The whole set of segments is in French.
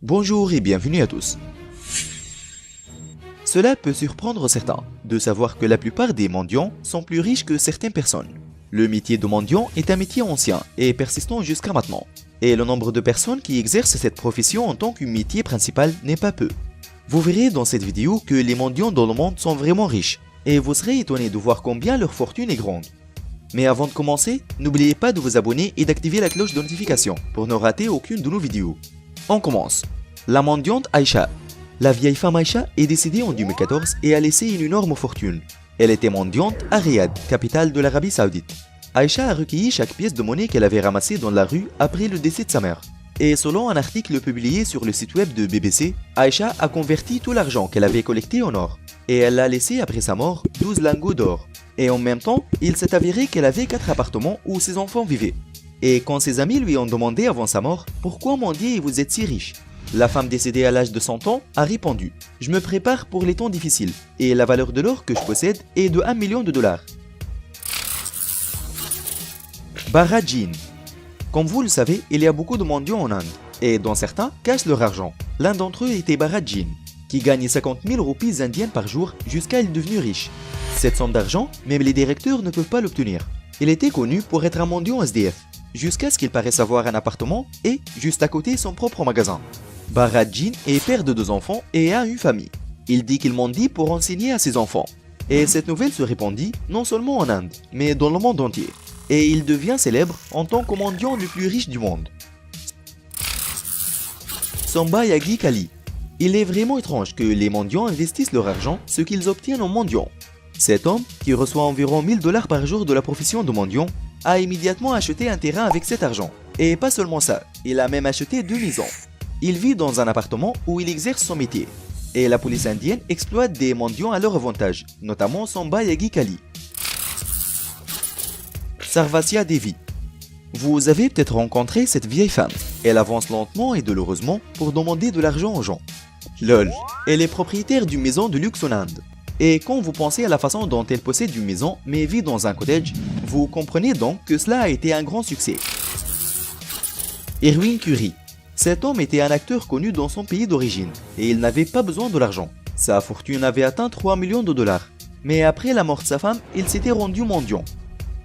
Bonjour et bienvenue à tous. Cela peut surprendre certains de savoir que la plupart des mendiants sont plus riches que certaines personnes. Le métier de mendiant est un métier ancien et persistant jusqu'à maintenant. Et le nombre de personnes qui exercent cette profession en tant que métier principal n'est pas peu. Vous verrez dans cette vidéo que les mendiants dans le monde sont vraiment riches et vous serez étonné de voir combien leur fortune est grande. Mais avant de commencer, n'oubliez pas de vous abonner et d'activer la cloche de notification pour ne rater aucune de nos vidéos. On commence. La mendiante Aïcha. La vieille femme Aïcha est décédée en 2014 et a laissé une énorme fortune. Elle était mendiante à Riyad, capitale de l'Arabie Saoudite. Aïcha a recueilli chaque pièce de monnaie qu'elle avait ramassée dans la rue après le décès de sa mère. Et selon un article publié sur le site web de BBC, Aïcha a converti tout l'argent qu'elle avait collecté en or. Et elle l'a laissé après sa mort 12 lingots d'or. Et en même temps, il s'est avéré qu'elle avait 4 appartements où ses enfants vivaient. Et quand ses amis lui ont demandé avant sa mort « Pourquoi mendier et vous êtes si riche ?» La femme décédée à l'âge de 100 ans a répondu « Je me prépare pour les temps difficiles et la valeur de l'or que je possède est de 1 million de dollars. » Bharat Djinn. Comme vous le savez, il y a beaucoup de mendiants en Inde et dont certains cachent leur argent. L'un d'entre eux était Bharat Djinn, qui gagnait 50 000 roupies indiennes par jour jusqu'à être devenu riche. Cette somme d'argent, même les directeurs ne peuvent pas l'obtenir. Il était connu pour être un mendiant SDF, jusqu'à ce qu'il paraisse avoir un appartement et, juste à côté, son propre magasin. Bharat Djinn est père de 2 enfants et a une famille. Il dit qu'il mendie pour enseigner à ses enfants. Et cette nouvelle se répandit non seulement en Inde, mais dans le monde entier. Et il devient célèbre en tant que mendiant le plus riche du monde. Sambayagi Kali. Il est vraiment étrange que les mendiants investissent leur argent, ce qu'ils obtiennent en mendiant. Cet homme, qui reçoit environ 1000 dollars par jour de la profession de mendiant, a immédiatement acheté un terrain avec cet argent. Et pas seulement ça, il a même acheté 2 maisons. Il vit dans un appartement où il exerce son métier. Et la police indienne exploite des mendiants à leur avantage, notamment Sambayagi Kali. Sarvasya Devi. Vous avez peut-être rencontré cette vieille femme. Elle avance lentement et douloureusement pour demander de l'argent aux gens. Lol. Elle est propriétaire d'une maison de luxe en Inde. Et quand vous pensez à la façon dont elle possède une maison mais vit dans un cottage, vous comprenez donc que cela a été un grand succès. Erwin Curry. Cet homme était un acteur connu dans son pays d'origine et il n'avait pas besoin de l'argent. Sa fortune avait atteint 3 millions de dollars. Mais après la mort de sa femme, il s'était rendu mendiant.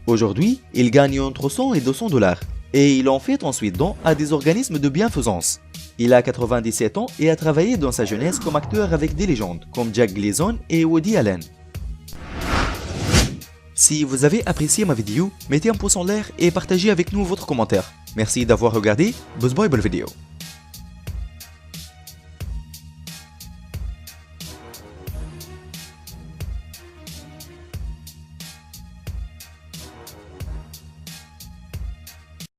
Aujourd'hui, il gagne entre 100 et 200 dollars et il en fait ensuite don à des organismes de bienfaisance. Il a 97 ans et a travaillé dans sa jeunesse comme acteur avec des légendes comme Jack Gleason et Woody Allen. Si vous avez apprécié ma vidéo, mettez un pouce en l'air et partagez avec nous votre commentaire. Merci d'avoir regardé, bye bye, bonne vidéo.